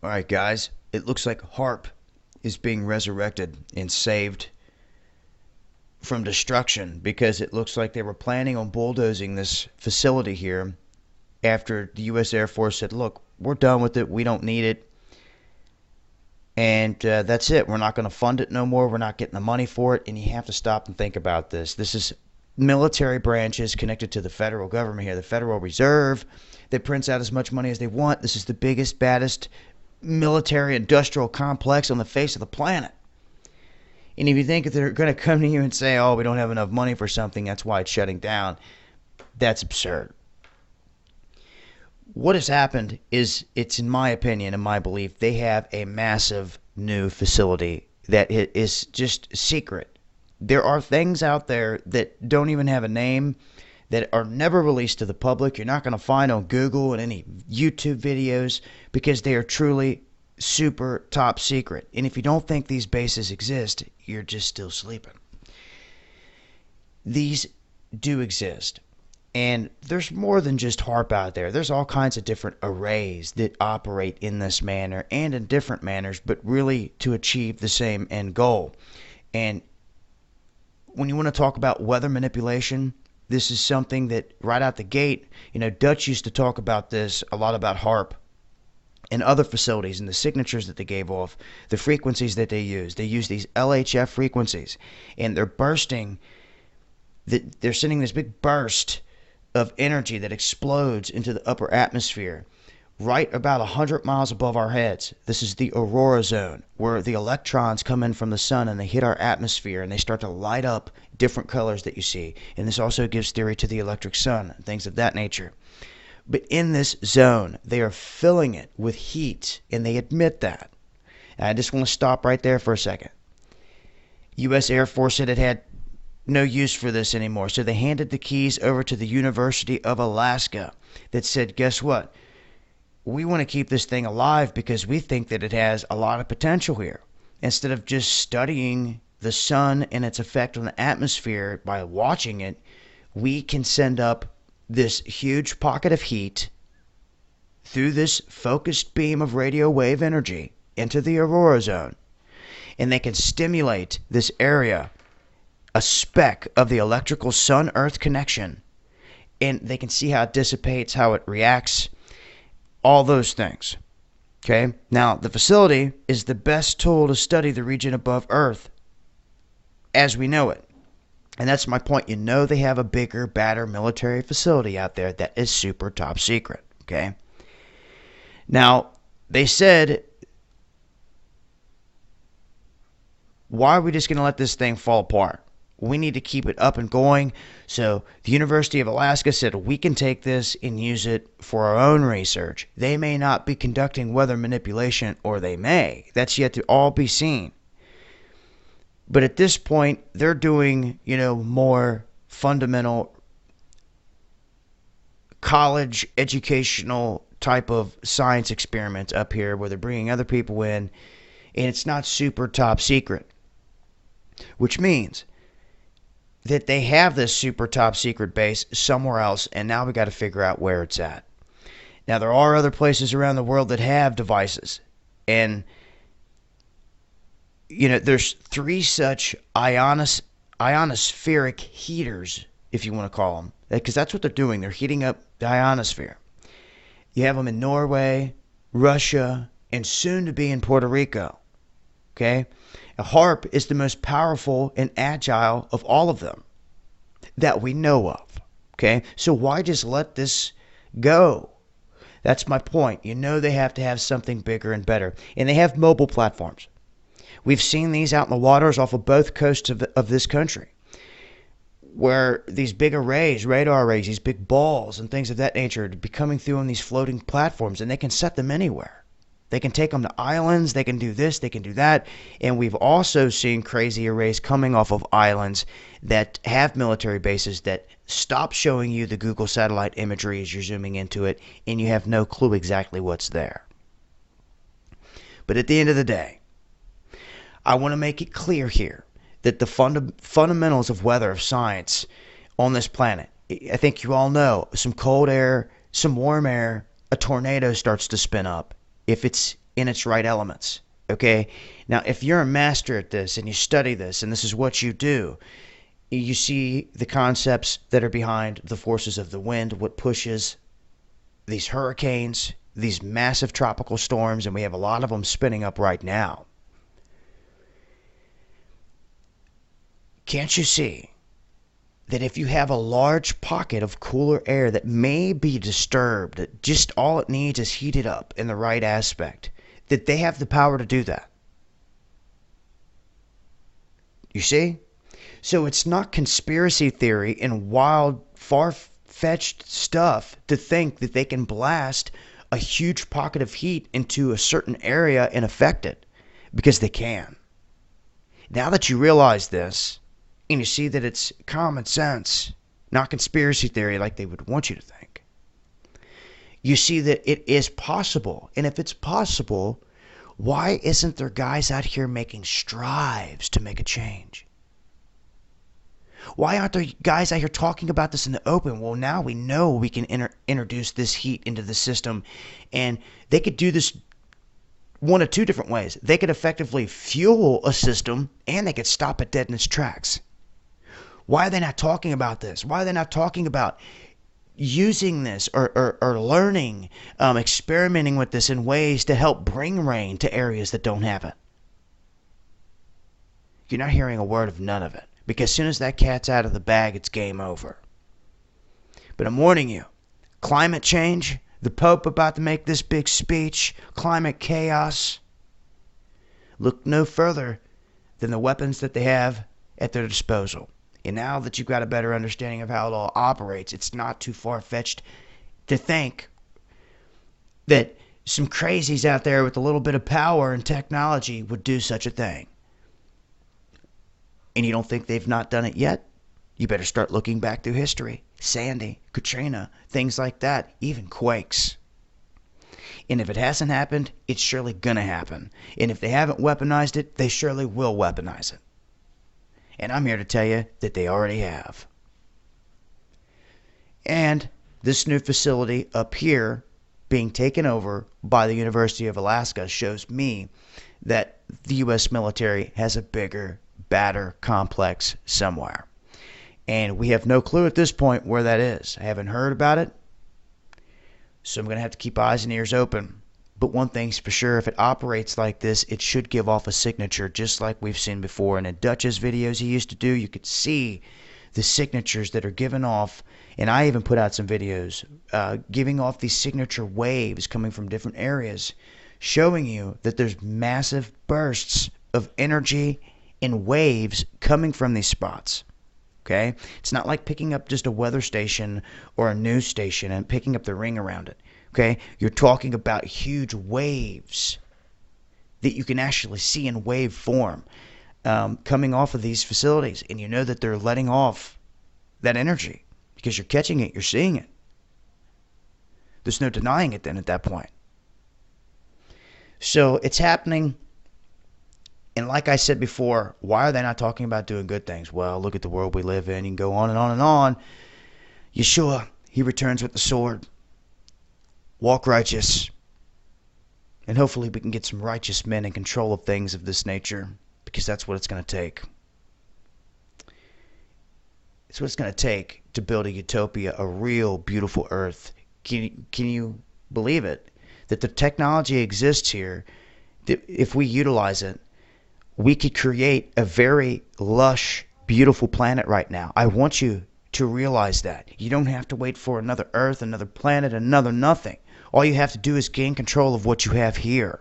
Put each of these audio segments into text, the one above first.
Alright, guys, it looks like HAARP is being resurrected and saved from destruction because it looks like they were planning on bulldozing this facility here after the U.S. Air Force said, look, we're done with it, we don't need it, and that's it. We're not going to fund it no more, we're not getting the money for it, and you have to stop and think about this. This is military branches connected to the federal government here, the Federal Reserve, that prints out as much money as they want. This is the biggest, baddest military industrial complex on the face of the planet. And if you think that they're going to come to you and say, oh, we don't have enough money for something, that's why it's shutting down, that's absurd. What has happened is, it's in my opinion and my belief, they have a massive new facility that is just secret. There are things out there that don't even have a name, that are never released to the public. You're not going to find on Google and any YouTube videos because they are truly super top secret. And if you don't think these bases exist, you're just still sleeping. These do exist. And there's more than just HAARP out there. There's all kinds of different arrays that operate in this manner and in different manners, but really to achieve the same end goal. And when you want to talk about weather manipulation, this is something that right out the gate, Dutch used to talk about this a lot, about HAARP and other facilities and the signatures that they gave off, the frequencies that they use. They use these LHF frequencies, and they're sending this big burst of energy that explodes into the upper atmosphere right about 100 miles above our heads. This is the aurora zone, where the electrons come in from the sun and they hit our atmosphere and they start to light up different colors that you see. And this also gives theory to the electric sun and things of that nature. But in this zone, they are filling it with heat, and they admit that. And I just want to stop right there for a second. U.S. Air Force said it had no use for this anymore, so they handed the keys over to the University of Alaska that said, guess what? We want to keep this thing alive because we think that it has a lot of potential here. Instead of just studying the sun and its effect on the atmosphere by watching it, we can send up this huge pocket of heat through this focused beam of radio wave energy into the aurora zone, and they can stimulate this area, a speck of the electrical sun-earth connection, and they can see how it dissipates, how it reacts, all those things. Okay? Now, the facility is the best tool to study the region above Earth as we know it. And that's my point. They have a bigger, badder military facility out there that is super top secret. Okay? Now, they said, why are we just going to let this thing fall apart? We need to keep it up and going. So the University of Alaska said, we can take this and use it for our own research. They may not be conducting weather manipulation, or they may. That's yet to all be seen. But at this point, they're doing, more fundamental college educational type of science experiments up here, where they're bringing other people in, and it's not super top secret. Which means that they have this super top secret base somewhere else, and now we got to figure out where it's at. Now, there are other places around the world that have devices, and there's 3 such ionospheric heaters, if you want to call them, because that's what they're doing. They're heating up the ionosphere. You have them in Norway, Russia, and soon to be in Puerto Rico. Okay? A HAARP is the most powerful and agile of all of them that we know of. Okay? So why just let this go? That's my point. They have to have something bigger and better. And they have mobile platforms. We've seen these out in the waters off of both coasts of this country, where these big arrays, radar arrays, these big balls and things of that nature, be coming through on these floating platforms, and they can set them anywhere. They can take them to islands, they can do this, they can do that, and we've also seen crazy arrays coming off of islands that have military bases that stop showing you the Google satellite imagery as you're zooming into it, and you have no clue exactly what's there. But at the end of the day, I want to make it clear here that the fundamentals of weather, of science on this planet, I think you all know, some cold air, some warm air, a tornado starts to spin up. If it's in its right elements. Okay? Now, if you're a master at this and you study this and this is what you do, you see the concepts that are behind the forces of the wind, what pushes these hurricanes, these massive tropical storms, and we have a lot of them spinning up right now. Can't you see that if you have a large pocket of cooler air that may be disturbed, that just all it needs is heated up in the right aspect, that they have the power to do that? You see? So it's not conspiracy theory and wild, far-fetched stuff to think that they can blast a huge pocket of heat into a certain area and affect it, because they can. Now that you realize this, and you see that it's common sense, not conspiracy theory like they would want you to think, you see that it is possible. And if it's possible, why isn't there guys out here making strives to make a change? Why aren't there guys out here talking about this in the open? Well, now we know we can introduce this heat into the system, and they could do this one of two different ways. They could effectively fuel a system, and they could stop it dead in its tracks. Why are they not talking about this? Why are they not talking about using this or learning, experimenting with this in ways to help bring rain to areas that don't have it? You're not hearing a word of none of it, because as soon as that cat's out of the bag, it's game over. But I'm warning you, climate change, the Pope about to make this big speech, climate chaos, look no further than the weapons that they have at their disposal. And now that you've got a better understanding of how it all operates, it's not too far-fetched to think that some crazies out there with a little bit of power and technology would do such a thing. And you don't think they've not done it yet? You better start looking back through history. Sandy, Katrina, things like that, even quakes. And if it hasn't happened, it's surely gonna happen. And if they haven't weaponized it, they surely will weaponize it. And I'm here to tell you that they already have. And this new facility up here being taken over by the University of Alaska shows me that the U.S. military has a bigger, badder complex somewhere. And we have no clue at this point where that is. I haven't heard about it, so I'm going to have to keep eyes and ears open. But one thing's for sure, if it operates like this, it should give off a signature just like we've seen before. And in Dutch's videos he used to do, you could see the signatures that are given off. And I even put out some videos giving off these signature waves coming from different areas, showing you that there's massive bursts of energy and waves coming from these spots. Okay? It's not like picking up just a weather station or a news station and picking up the ring around it. Okay? You're talking about huge waves that you can actually see in wave form coming off of these facilities. And you know that they're letting off that energy because you're catching it, you're seeing it. There's no denying it then at that point. So it's happening. And like I said before, why are they not talking about doing good things? Well, look at the world we live in. You can go on and on and on. Yeshua, he returns with the sword. Walk righteous. And hopefully we can get some righteous men in control of things of this nature, because that's what it's going to take. It's what it's going to take to build a utopia, a real beautiful earth. Can you believe it? That the technology exists here, that if we utilize it, we could create a very lush, beautiful planet right now. I want you to realize that. You don't have to wait for another Earth, another planet, another nothing. All you have to do is gain control of what you have here.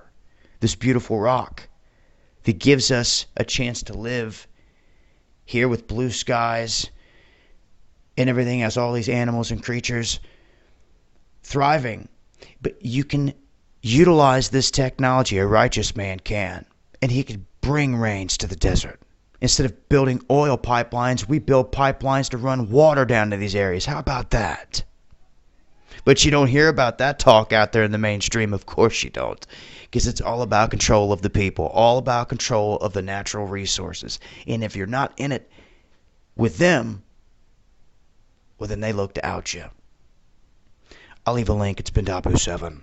This beautiful rock that gives us a chance to live here with blue skies and everything, as all these animals and creatures thriving. But you can utilize this technology, a righteous man can, and he could bring rains to the desert. Instead of building oil pipelines, we build pipelines to run water down to these areas. How about that? But you don't hear about that talk out there in the mainstream. Of course you don't. Because it's all about control of the people. All about control of the natural resources. And if you're not in it with them, well, then they look to out you. I'll leave a link. It's been Dabu7.